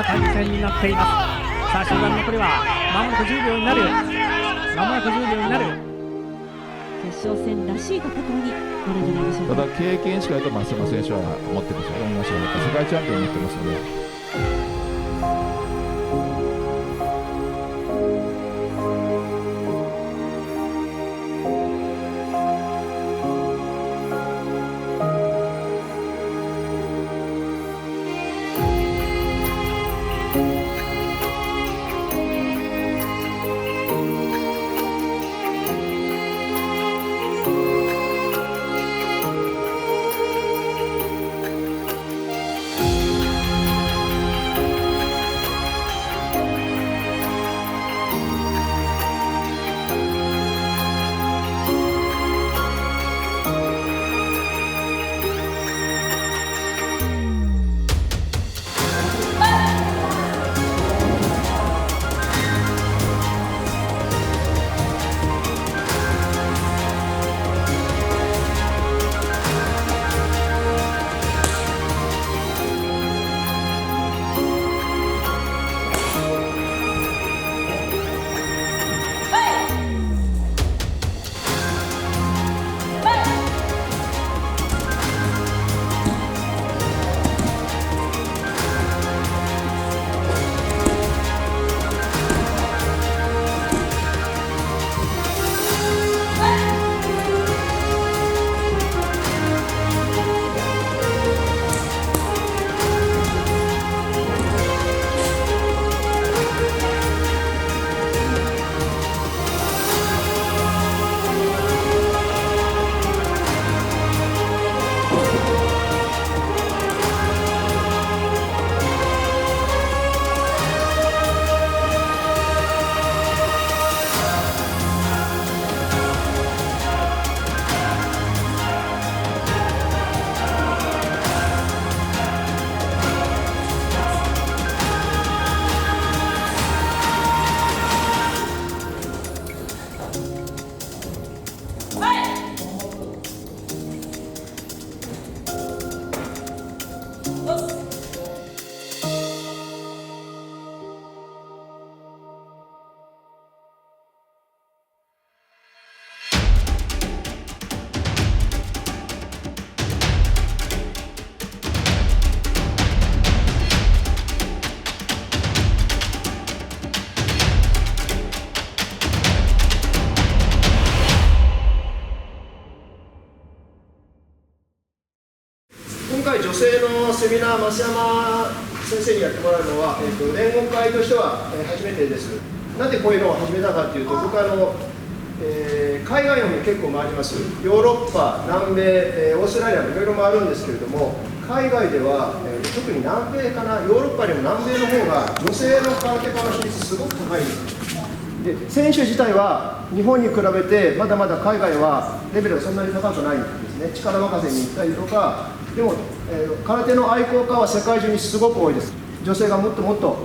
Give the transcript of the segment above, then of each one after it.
対戦になっています。さあ終盤残りはまもなく10秒になる。決勝戦らしい戦いになるんじゃないでしょうか。ただ経験しかないと増山選手は持ってますよ。思いましたね。世界チャンピオンになってますので。今回女性のセミナー、増山先生にやってもらうのは、連合会としては初めてです。なんでこういうのを始めたかというと、僕海外の方に結構回ります。ヨーロッパ、南米、オーストラリアもいろいろ回るんですけれども、海外では、特に南米かな、ヨーロッパでも南米の方が女性の空手家の比率すごく高いんです。で、選手自体は日本に比べてまだまだ海外はレベルがそんなに高くないんですね。力任せに行ったりとか、でも、空手の愛好家は世界中にすごく多いです。女性がもっともっと、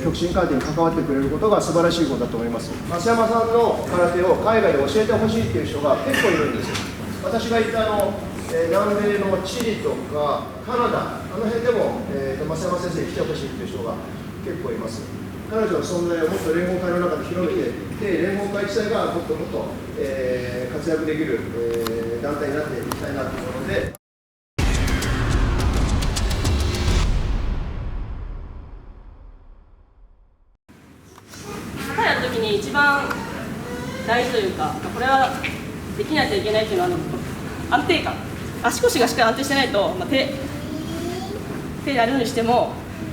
極真空手に関わってくれることが素晴らしいことだと思います。増山さんの空手を海外で教えてほしいっていう人が結構いるんですよ。私がいた南米のチリとかカナダ、あの辺でも、増山先生に来てほしいっていう人が結構います。彼女の存在をもっと連合会の中で広めていって、連合会自体がもっともっと、活躍できる、団体になっていきたいなと思うので。やるときに一番大事というか、これはできないといけないというのは安定感、足腰がしっかり安定してないと、手やるにしても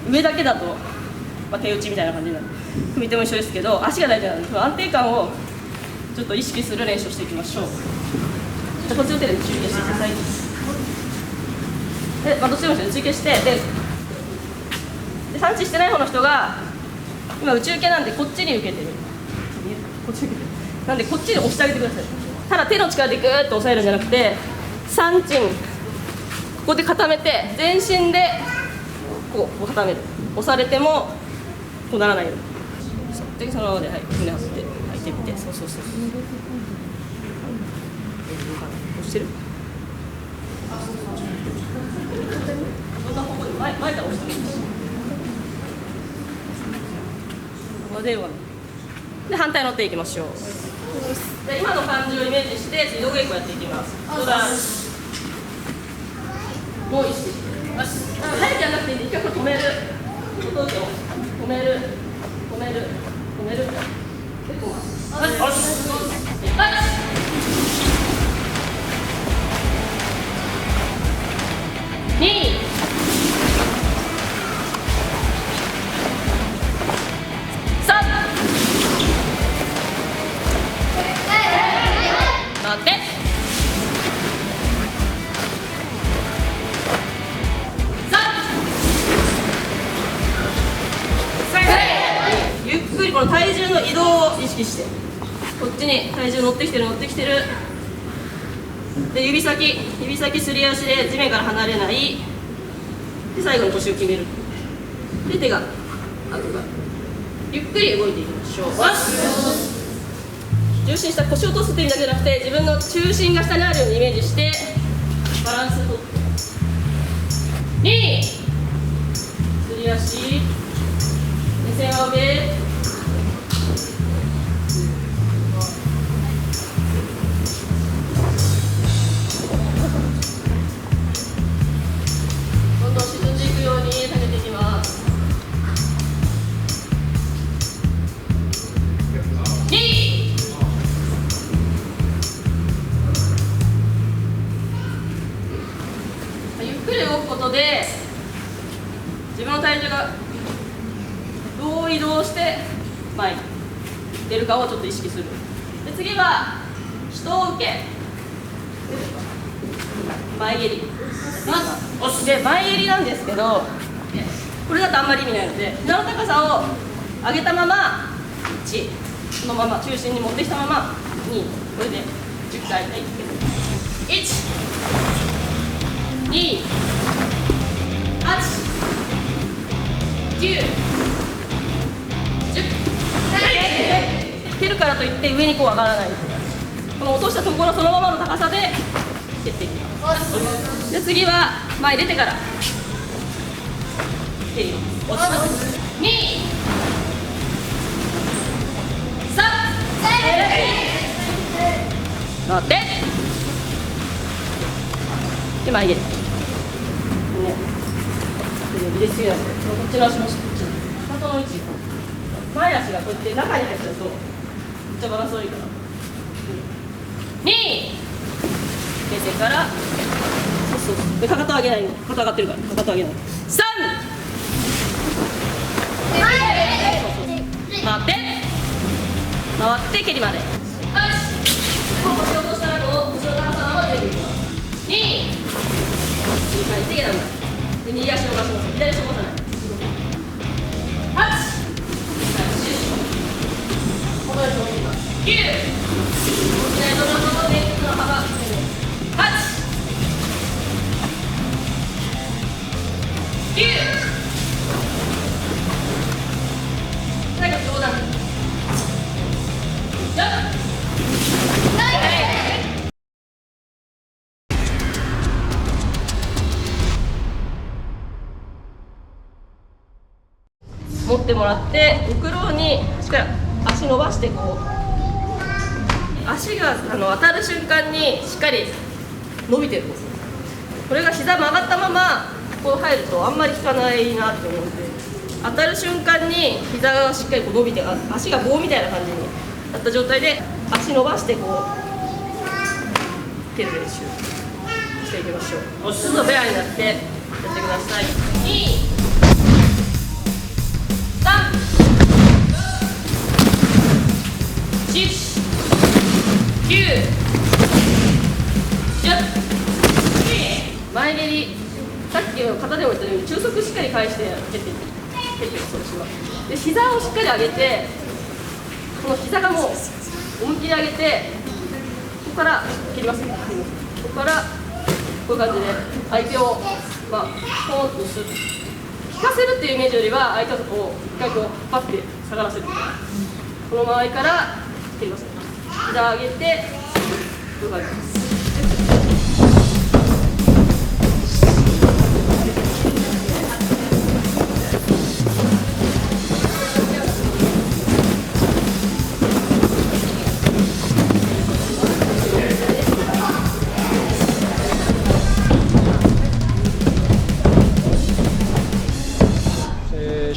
上だけだと、手打ちみたいな感じになる。組手も一緒ですけど、足が大事なので安定感をちょっと意識する練習をしていきましょう。こっちの手で中継してください。で、どっちでも中継して、で産地してない方の人が今内受けなんでこっちに受けてる。こっちに受けてる。なんでこっちに押してあげてください。ただ手の力でグーッと押さえるんじゃなくて、三鎮ここで固めて全身でこう固める。押されてもこうならないように。でそのままで、はい、胸張って、はい、手見て、そう。押してる？どんな方向で前から押してもいいし。で反対乗っていきましょう。で今の感じをイメージして水道稽古やっていきます。もう意識して早くやらなくていいんで一回これ止める止める結構2待ってゆっくりこの体重の移動を意識してこっちに体重乗ってきてるで指先すり足で地面から離れないで最後に腰を決めるで手があとがゆっくり動いていきましょう。重心下腰を落とすっていう意味だけじゃなくて自分の中心が下にあるようにイメージしてバランスをとって2すり足目線は上どんどん沈んでいくように下げていきます。ゆっくり動くことで自分の体重がどう移動して前に出るかをちょっと意識する。で次は人受け前蹴りで前蹴りなんですけどこれだとあんまり意味ないので膝の高さを上げたまま1そのまま中心に持ってきたまま2これで10回1 2 8 9 10蹴るからといって上にこう上がらないこの落としたところそのままの高さで蹴っていきます。で次は前出てから蹴ります。2 3乗ってで前蹴り入れすぎなんでこっちの足もかかとの位置前足がこうやって中に入っちゃうとめっちゃバランス悪いから2出てからそうでかかと上げないのかかと上がってるからかかと上げない3回って蹴りまで腰を落としたらこの後ろの高さまで出ていきます。2回手なんだで右足を出します左足を押さない8このように置いています。9大きなそのままでの幅8 9最後上段持ってもらって袋にしっかり足伸ばしてこう足が当たる瞬間にしっかり伸びてるんです。これが膝曲がったままこう入るとあんまり効かないなって思うので当たる瞬間に膝がしっかりこう伸びて足が棒みたいな感じになった状態で足伸ばしてこう蹴る練習していきましょう。ちょっとベアになってやってください。2 3 4 9 10前蹴りさっきの肩でも言ったように中足しっかり返して蹴ってそうします。で膝をしっかり上げてこの膝がもう思いっきり上げてここから蹴りますね。ここからこういう感じで相手をポーンとする引かせるっていうイメージよりは相手をこう一回こうパッて下がらせるこの周りから蹴りますね。膝上げてこういう感じです。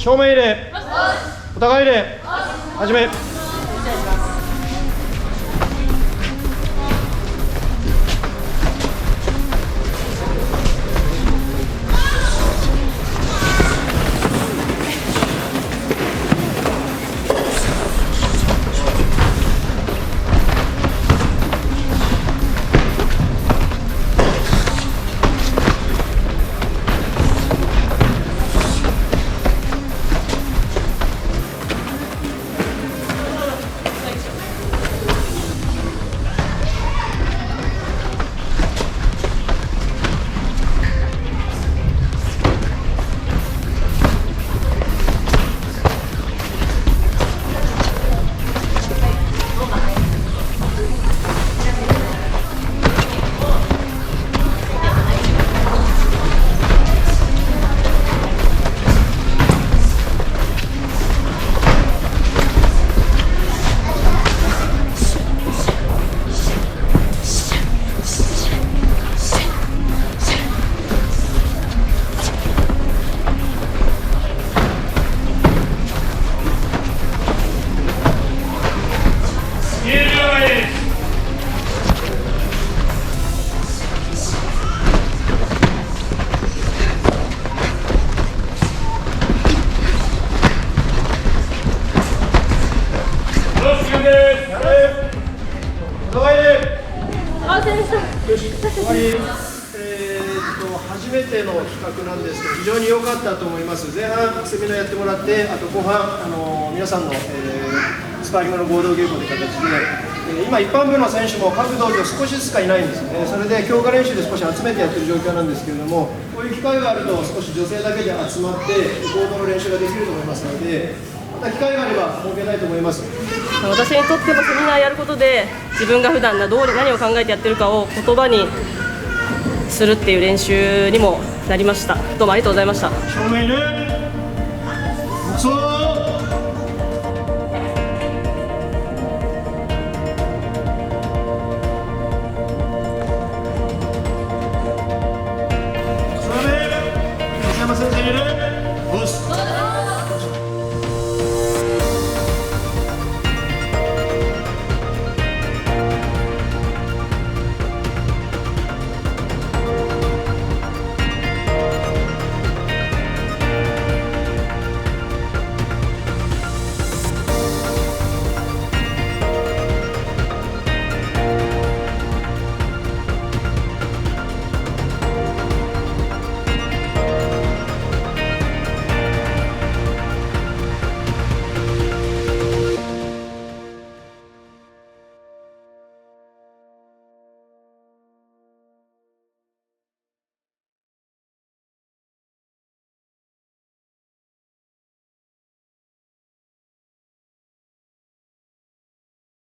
正面入れ、お互い入れ、始め。初めての企画なんですけど、非常に良かったと思います。前半セミナーやってもらって、あと後半皆さんの、スパーリングの合同稽古という形で、今一般部の選手も各道場少しずつしかいないんですね。それで強化練習で少し集めてやってる状況なんですけれども、こういう機会があると少し女性だけで集まって合同の練習ができると思いますので、また機会があれば設けたいと思います。私にとってもセミナーやることで、自分が普段何を考えてやってるかを言葉にするっていう練習にもなりました。どうもありがとうございました。正面入れ、黙走。